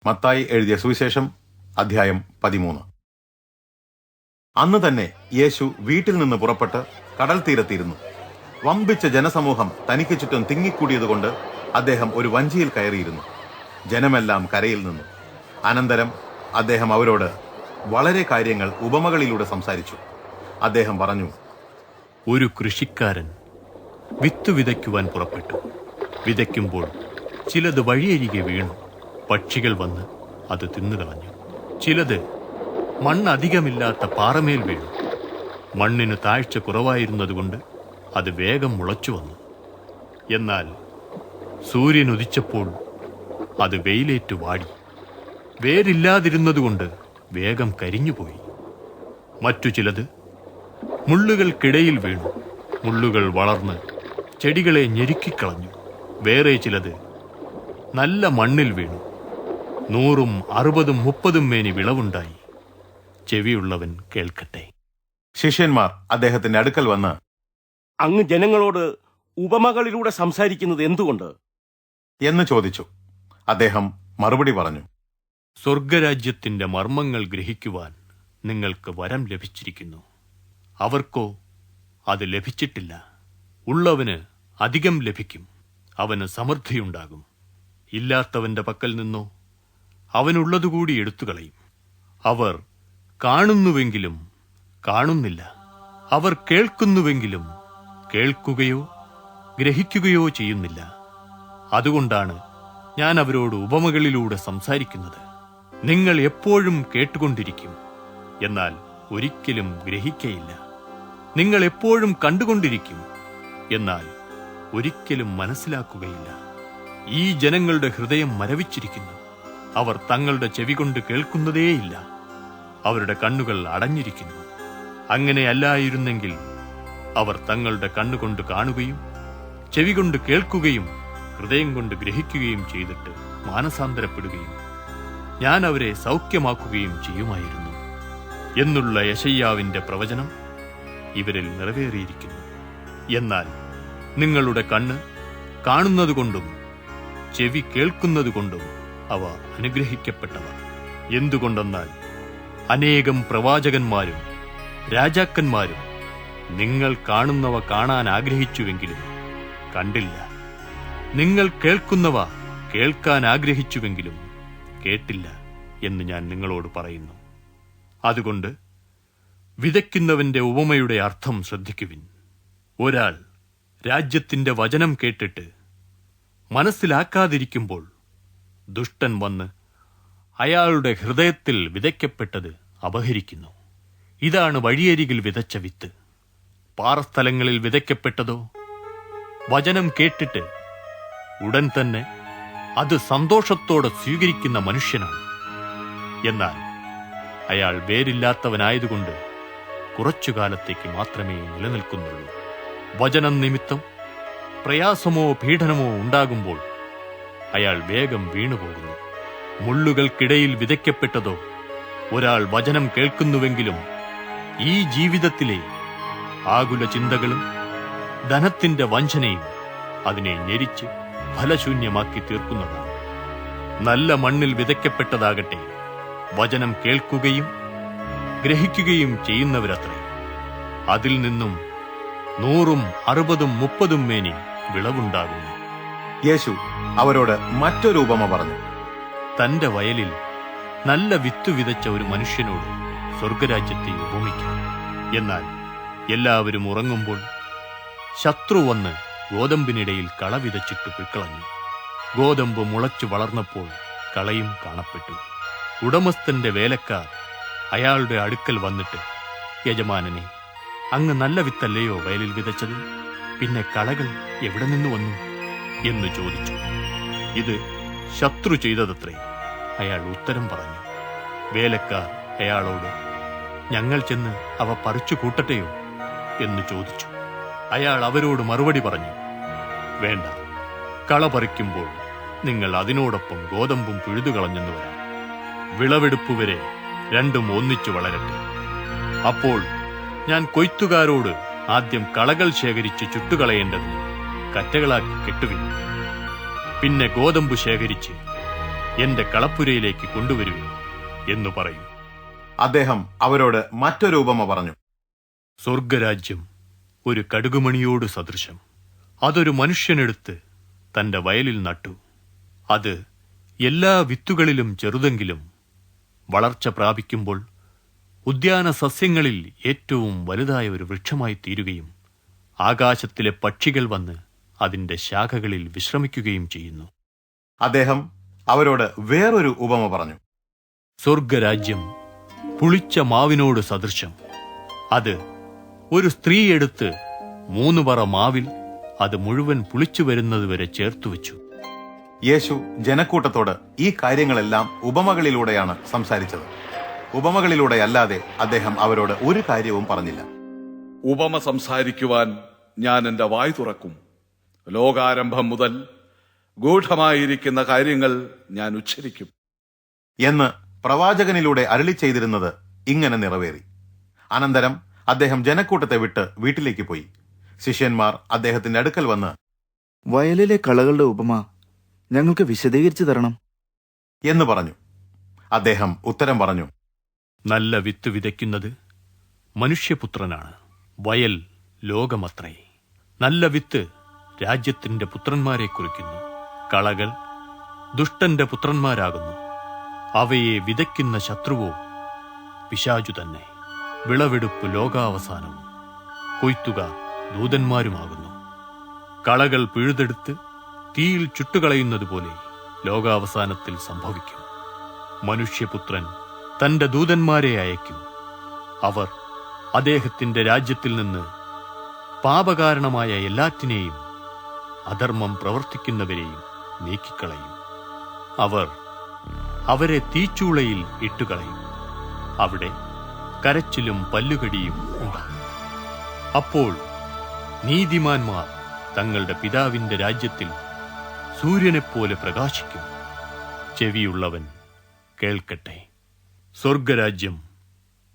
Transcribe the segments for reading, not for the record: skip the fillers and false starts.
മത്തായി എഴുതിയ സുവിശേഷം അധ്യായം 13. അന്ന് തന്നെ യേശു വീട്ടിൽ നിന്ന് പുറപ്പെട്ട് കടൽ തീരത്തിരുന്നു. വമ്പിച്ച ജനസമൂഹം തനിക്ക് ചുറ്റും തിങ്ങിക്കൂടിയതുകൊണ്ട് അദ്ദേഹം ഒരു വഞ്ചിയിൽ കയറിയിരുന്നു. ജനമെല്ലാം കരയിൽ നിന്നു. അനന്തരം അദ്ദേഹം അവരോട് വളരെ കാര്യങ്ങൾ ഉപമകളിലൂടെ സംസാരിച്ചു. അദ്ദേഹം പറഞ്ഞു, ഒരു കൃഷിക്കാരൻ വിത്ത് വിതയ്ക്കുവാൻ പുറപ്പെട്ടു. വിതയ്ക്കുമ്പോൾ ചിലത് വഴിയരികെ വീണു. പക്ഷികൾ വന്ന് അത് തിന്നുകളഞ്ഞു. ചിലത് മണ്ണധികമില്ലാത്ത പാറമേൽ വീണു. മണ്ണിന് താഴ്ച കുറവായിരുന്നതുകൊണ്ട് അത് വേഗം മുളച്ചു വന്നു. എന്നാൽ സൂര്യൻ ഉദിച്ചപ്പോൾ അത് വെയിലേറ്റു വാടി. വേരില്ലാതിരുന്നതുകൊണ്ട് വേഗം കരിഞ്ഞുപോയി. മറ്റു ചിലത് മുള്ളുകൾക്കിടയിൽ വീണു. മുള്ളുകൾ വളർന്ന് ചെടികളെ ഞെരുക്കിക്കളഞ്ഞു. വേറെ ചിലത് നല്ല മണ്ണിൽ വീണു. 100, 60, 30 മേനി വിളവുണ്ടായി. ചെവിയുള്ളവൻ കേൾക്കട്ടെ. ശിഷ്യന്മാർ അദ്ദേഹത്തിന്റെ അടുക്കൽ വന്ന്, അങ്ങ് ജനങ്ങളോട് ഉപമകളിലൂടെ സംസാരിക്കുന്നത് എന്തുകൊണ്ട് എന്ന് ചോദിച്ചു. അദ്ദേഹം മറുപടി പറഞ്ഞു, സ്വർഗരാജ്യത്തിന്റെ മർമ്മങ്ങൾ ഗ്രഹിക്കുവാൻ നിങ്ങൾക്ക് വരം ലഭിച്ചിരിക്കുന്നു. അവർക്കോ അത് ലഭിച്ചിട്ടില്ല. ഉള്ളവന് അധികം ലഭിക്കും, അവന് സമൃദ്ധിയുണ്ടാകും. ഇല്ലാത്തവന്റെ പക്കൽ നിന്നോ അവനുള്ളതുകൂടി എടുത്തുകളയും. അവർ കാണുന്നുവെങ്കിലും കാണുന്നില്ല. അവർ കേൾക്കുന്നുവെങ്കിലും കേൾക്കുകയോ ഗ്രഹിക്കുകയോ ചെയ്യുന്നില്ല. അതുകൊണ്ടാണ് ഞാൻ അവരോട് ഉപമകളിലൂടെ സംസാരിക്കുന്നത്. നിങ്ങൾ എപ്പോഴും കേട്ടുകൊണ്ടിരിക്കും, എന്നാൽ ഒരിക്കലും ഗ്രഹിക്കയില്ല. നിങ്ങൾ എപ്പോഴും കണ്ടുകൊണ്ടിരിക്കും, എന്നാൽ ഒരിക്കലും മനസ്സിലാക്കുകയില്ല. ഈ ജനങ്ങളുടെ ഹൃദയം മരവിച്ചിരിക്കുന്നു. അവർ തങ്ങളുടെ ചെവി കൊണ്ട് കേൾക്കുന്നതേയില്ല. അവരുടെ കണ്ണുകൾ അടഞ്ഞിരിക്കുന്നു. അങ്ങനെയല്ലായിരുന്നെങ്കിൽ അവർ തങ്ങളുടെ കണ്ണുകൊണ്ട് കാണുകയും ചെവി കൊണ്ട് കേൾക്കുകയും ഹൃദയം കൊണ്ട് ഗ്രഹിക്കുകയും ചെയ്തിട്ട് മാനസാന്തരപ്പെടുകയും ഞാൻ അവരെ സൗഖ്യമാക്കുകയും ചെയ്യുമായിരുന്നു എന്നുള്ള യെശയ്യാവിന്റെ പ്രവചനം ഇവരിൽ നിറവേറിയിരിക്കുന്നു. എന്നാൽ നിങ്ങളുടെ കണ്ണ് കാണുന്നതുകൊണ്ടും ചെവി കേൾക്കുന്നതുകൊണ്ടും അവ അനുഗ്രഹിക്കപ്പെട്ടവർ. എന്തുകൊണ്ടെന്നാൽ അനേകം പ്രവാചകന്മാരും രാജാക്കന്മാരും നിങ്ങൾ കാണുന്നവ കാണാൻ ആഗ്രഹിച്ചുവെങ്കിലും കണ്ടില്ല, നിങ്ങൾ കേൾക്കുന്നവ കേൾക്കാൻ ആഗ്രഹിച്ചുവെങ്കിലും കേട്ടില്ല എന്ന് ഞാൻ നിങ്ങളോട് പറയുന്നു. അതുകൊണ്ട് വിതയ്ക്കുന്നവന്റെ ഉപമയുടെ അർത്ഥം ശ്രദ്ധിക്കുവിൻ. ഒരാൾ രാജ്യത്തിന്റെ വചനം കേട്ടിട്ട് മനസ്സിലാക്കാതിരിക്കുമ്പോൾ ദുഷ്ടൻ വന്ന് അയാളുടെ ഹൃദയത്തിൽ വിതയ്ക്കപ്പെട്ടത് അപഹരിക്കുന്നു. ഇതാണ് വഴിയരികിൽ വിതച്ച വിത്ത്. പാറസ്ഥലങ്ങളിൽ വിതയ്ക്കപ്പെട്ടതോ വചനം കേട്ടിട്ട് ഉടൻ തന്നെ അത് സന്തോഷത്തോടെ സ്വീകരിക്കുന്ന മനുഷ്യനാണ്. എന്നാൽ അയാൾ വേരില്ലാത്തവനായതുകൊണ്ട് കുറച്ചുകാലത്തേക്ക് മാത്രമേ നിലനിൽക്കുന്നുള്ളൂ. വചനം നിമിത്തം പ്രയാസമോ പീഡനമോ ഉണ്ടാകുമ്പോൾ അയാൾ വേഗം വീണുപോകുന്നു. മുള്ളുകൾക്കിടയിൽ വിതയ്ക്കപ്പെട്ടതോ ഒരാൾ വചനം കേൾക്കുന്നുവെങ്കിലും ഈ ജീവിതത്തിലെ ആകുല ചിന്തകളും ധനത്തിന്റെ വഞ്ചനയും അതിനെ ഞെരിച്ച് ഫലശൂന്യമാക്കി തീർക്കുന്നതാണ്. നല്ല മണ്ണിൽ വിതയ്ക്കപ്പെട്ടതാകട്ടെ വചനം കേൾക്കുകയും ഗ്രഹിക്കുകയും ചെയ്യുന്നവരത്രേ. അതിൽ നിന്നും 100, 60, 30 മേനി വിളവുണ്ടാകുന്നു. യേശു അവരോട് മറ്റൊരു ഉപമ പറഞ്ഞു. തന്റെ വയലിൽ നല്ല വിത്ത് വിതച്ച ഒരു മനുഷ്യനോട് സ്വർഗരാജ്യത്തെ ഉപമിക്കാം. എന്നാൽ എല്ലാവരും ഉറങ്ങുമ്പോൾ ശത്രു വന്ന് ഗോതമ്പിനിടയിൽ കള വിതച്ചിട്ട് പൊയ്ക്കളഞ്ഞു. ഗോതമ്പ് മുളച്ചു വളർന്നപ്പോൾ കളയും കാണപ്പെട്ടു. ഉടമസ്ഥന്റെ വേലക്കാർ അയാളുടെ അടുക്കൽ വന്നിട്ട്, യജമാനനെ, അങ്ങ് നല്ല വിത്തല്ലയോ വയലിൽ വിതച്ചത്? പിന്നെ കളകൾ എവിടെ നിന്ന് വന്നു എന്ന് ചോദിച്ചു. ഇത് ശത്രു ചെയ്തതത്രേ. അയാൾ ഉത്തരം പറഞ്ഞു. വേലക്കാർ അയാളോട്, ഞങ്ങൾ ചെന്ന് അവ പറിച്ചു കൂട്ടട്ടെയോ എന്ന് ചോദിച്ചു. അയാൾ അവരോട് മറുപടി പറഞ്ഞു, വേണ്ട, കള പറിക്കുമ്പോൾ നിങ്ങൾ അതിനോടൊപ്പം ഗോതമ്പും പിഴുതുകളഞ്ഞെന്ന് വരാം. വിളവെടുപ്പ് വരെ രണ്ടും ഒന്നിച്ചു വളരട്ടെ. അപ്പോൾ ഞാൻ കൊയ്ത്തുകാരോട് ആദ്യം കളകൾ ശേഖരിച്ച് ചുട്ടുകളയേണ്ടതിന് കറ്റകളാക്കി കെട്ടുവിൻ. പിന്നെ ഗോതമ്പ് ശേഖരിച്ച് എന്റെ കളപ്പുരയിലേക്ക് കൊണ്ടുവരുവിൻ എന്നു പറയും. അദ്ദേഹം അവരോട് മറ്റൊരു ഉപമ പറഞ്ഞു. സ്വർഗരാജ്യം ഒരു കടുകുമണിയോട് സദൃശം. അതൊരു മനുഷ്യനെടുത്ത് തന്റെ വയലിൽ നട്ടു. അത് എല്ലാ വിത്തുകളിലും ചെറുതെങ്കിലും വളർച്ച പ്രാപിക്കുമ്പോൾ ഉദ്യാന സസ്യങ്ങളിൽ ഏറ്റവും വലുതായ ഒരു വൃക്ഷമായി തീരുകയും ആകാശത്തിലെ പക്ഷികൾ വന്ന് അതിന്റെ ശാഖകളിൽ വിശ്രമിക്കുകയും ചെയ്യുന്നു. അദ്ദേഹം അവരോട് വേറൊരു ഉപമ പറഞ്ഞു. സ്വർഗരാജ്യം പുളിച്ച മാവിനോട് സദൃശം. അത് ഒരു സ്ത്രീ എടുത്ത് 3 പറ മാവിൽ അത് മുഴുവൻ പുളിച്ചു വരുന്നതുവരെ ചേർത്തുവെച്ചു. യേശു ജനക്കൂട്ടത്തോട് ഈ കാര്യങ്ങളെല്ലാം ഉപമകളിലൂടെയാണ് സംസാരിച്ചത്. ഉപമകളിലൂടെയല്ലാതെ അദ്ദേഹം അവരോട് ഒരു കാര്യവും പറഞ്ഞില്ല. ഉപമ സംസാരിക്കുവാൻ ഞാൻ എന്റെ വായ് തുറക്കും. ലോകാരംഭം മുതൽ ഗൂഢമായിരിക്കുന്ന കാര്യങ്ങൾ ഞാൻ ഉച്ചരിക്കും എന്ന് പ്രവാചകനിലൂടെ അരുളി ചെയ്തിരുന്നത് ഇങ്ങനെ നിറവേറി. അനന്തരം അദ്ദേഹം ജനക്കൂട്ടത്തെ വിട്ട് വീട്ടിലേക്ക് പോയി. ശിഷ്യന്മാർ അദ്ദേഹത്തിന്റെ അടുക്കൽ വന്ന്, വയലിലെ കളകളുടെ ഉപമ ഞങ്ങൾക്ക് വിശദീകരിച്ചു തരണം എന്ന് പറഞ്ഞു. അദ്ദേഹം ഉത്തരം പറഞ്ഞു, നല്ല വിത്ത് വിതയ്ക്കുന്നത് മനുഷ്യപുത്രനാണ്. വയൽ ലോകമത്രേ. നല്ല വിത്ത് രാജ്യത്തിന്റെ പുത്രന്മാരെ കുറിക്കുന്നു. കളകൾ ദുഷ്ടന്റെ പുത്രന്മാരാകുന്നു. അവയെ വിതയ്ക്കുന്ന ശത്രുവോ പിശാചു തന്നെ. വിളവെടുപ്പ് ലോകാവസാനവും കൊയ്ത്തുകാർ ദൂതന്മാരുമാകുന്നു. കളകൾ പിഴുതെടുത്ത് തീയിൽ ചുട്ടുകളയുന്നതുപോലെ ലോകാവസാനത്തിൽ സംഭവിക്കും. മനുഷ്യപുത്രൻ തന്റെ ദൂതന്മാരെ അയക്കും. അവർ അദ്ദേഹത്തിന്റെ രാജ്യത്തിൽ നിന്ന് പാപകാരണമായ എല്ലാറ്റിനെയും അധർമ്മം പ്രവർത്തിക്കുന്നവരെയും നീക്കിക്കളയും. അവർ അവരെ തീച്ചൂളയിൽ ഇട്ടുകളയും. അവിടെ കരച്ചിലും പല്ലുകടിയും ഉണ്ടാകും. അപ്പോൾ നീതിമാന്മാർ തങ്ങളുടെ പിതാവിന്റെ രാജ്യത്തിൽ സൂര്യനെപ്പോലെ പ്രകാശിക്കും. ചെവിയുള്ളവൻ കേൾക്കട്ടെ. സ്വർഗരാജ്യം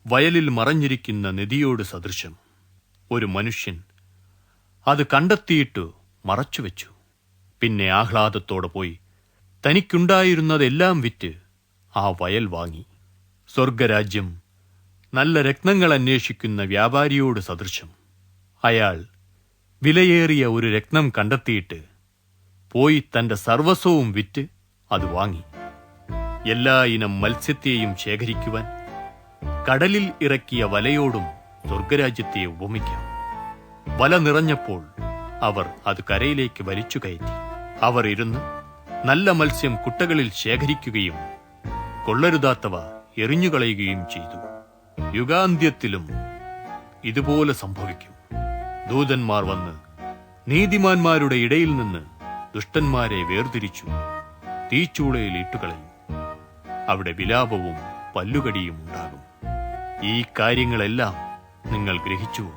വയലിൽ മറഞ്ഞിരിക്കുന്ന നദിയോട് സദൃശം. ഒരു മനുഷ്യൻ അത് കണ്ടെത്തിയിട്ട് മറച്ചുവെച്ചു. പിന്നെ ആഹ്ലാദത്തോടെ പോയി തനിക്കുണ്ടായിരുന്നതെല്ലാം വിറ്റ് ആ വയൽ വാങ്ങി. സ്വർഗരാജ്യം നല്ല രത്നങ്ങൾ അന്വേഷിക്കുന്ന വ്യാപാരിയോട് സദൃശം. അയാൾ വിലയേറിയ ഒരു രത്നം കണ്ടെത്തിയിട്ട് പോയി തന്റെ സർവസ്വവും വിറ്റ് അത് വാങ്ങി. എല്ലാ ഇനം മത്സ്യത്തെയും ശേഖരിക്കുവാൻ കടലിൽ ഇറക്കിയ വലയോടും സ്വർഗരാജ്യത്തെ ഉപമിക്കാം. വല നിറഞ്ഞപ്പോൾ അവർ അത് കരയിലേക്ക് വലിച്ചു കയറ്റി. അവർ ഇരുന്ന് നല്ല മത്സ്യം കുട്ടകളിൽ ശേഖരിക്കുകയും കൊള്ളരുതാത്തവ എറിഞ്ഞുകളയുകയും ചെയ്തു. യുഗാന്ത്യത്തിലും ഇതുപോലെ സംഭവിക്കും. ദൂതന്മാർ വന്ന് നീതിമാന്മാരുടെ ഇടയിൽ നിന്ന് ദുഷ്ടന്മാരെ വേർതിരിച്ചു തീച്ചൂളയിൽ ഇട്ടുകളയും. അവിടെ വിലാപവും പല്ലുകടിയും ഉണ്ടാകും. ഈ കാര്യങ്ങളെല്ലാം നിങ്ങൾ ഗ്രഹിച്ചുവോ?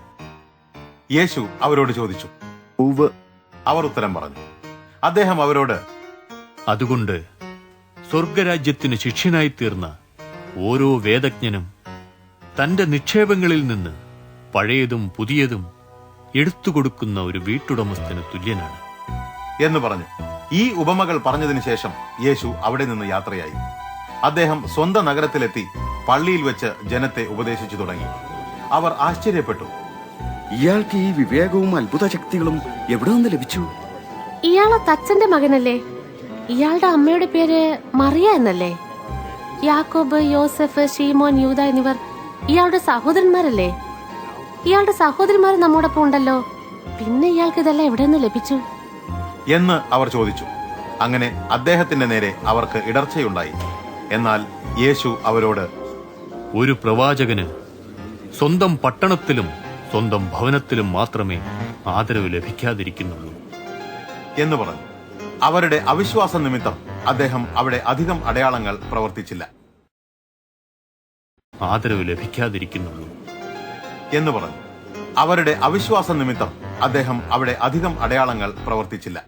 യേശു അവരോട് ചോദിച്ചു. ഉവ്വ്. അവർ ഉത്തരം പറഞ്ഞു. അദ്ദേഹം അവരോട്, അതുകൊണ്ട് സ്വർഗരാജ്യത്തിന് ശിഷ്യനായി തീർന്ന ഓരോ വേദജ്ഞനും തന്റെ നിക്ഷേപങ്ങളിൽ നിന്ന് പഴയതും പുതിയതും എടുത്തുകൊടുക്കുന്ന ഒരു വീട്ടുടമസ്ഥന് തുല്യനാണ് എന്ന് പറഞ്ഞു. ഈ ഉപമകൾ പറഞ്ഞതിനു ശേഷം യേശു അവിടെ നിന്ന് യാത്രയായി. അദ്ദേഹം സ്വന്തം നഗരത്തിലെത്തി പള്ളിയിൽ വെച്ച് ജനത്തെ ഉപദേശിച്ചു തുടങ്ങി. അവർ ആശ്ചര്യപ്പെട്ടു. ഇയാൾക്ക് ഈ വിവേകവും അത്ഭുത ശക്തികളും എവിടെ നിന്ന് ലഭിച്ചു? ഇയാളെ തച്ചന്റെ മകനല്ലേ? ഇയാളുടെ അമ്മയുടെ പേര് മറിയ എന്നല്ലേ? യാക്കോബ്, യോസഫ്, ഷീമോൻ, യൂദ എന്നിവർ ഇയാളുടെ സഹോദരന്മാരല്ലേ? ഇയാളുടെ സഹോദരന്മാർ നമ്മോടൊപ്പം ഉണ്ടല്ലോ. പിന്നെ ഇയാൾക്ക് ഇതെല്ലാം എവിടെ നിന്ന് ലഭിച്ചു എന്ന് അവർ ചോദിച്ചു. അങ്ങനെ അദ്ദേഹത്തിന്റെ നേരെ അവർക്ക് ഇടർച്ചയുണ്ടായി. എന്നാൽ യേശു അവരോട്, ഒരു പ്രവാചകന് സ്വന്തം പട്ടണത്തിലും സ്വന്തം ഭവനത്തിലും മാത്രമേ ആദരവ് ലഭിക്കാതിരിക്കുന്നുള്ളൂ എന്ന് പറഞ്ഞു. അവരുടെ അവിശ്വാസ നിമിത്തം അദ്ദേഹം അവിടെ അധികം അടയാളങ്ങൾ പ്രവർത്തിച്ചില്ല ആദരവ് ലഭിക്കാതിരിക്കുന്നുള്ളൂ എന്ന് പറഞ്ഞു. അവരുടെ അവിശ്വാസ നിമിത്തം അദ്ദേഹം അവിടെ അധികം അടയാളങ്ങൾ പ്രവർത്തിച്ചില്ല.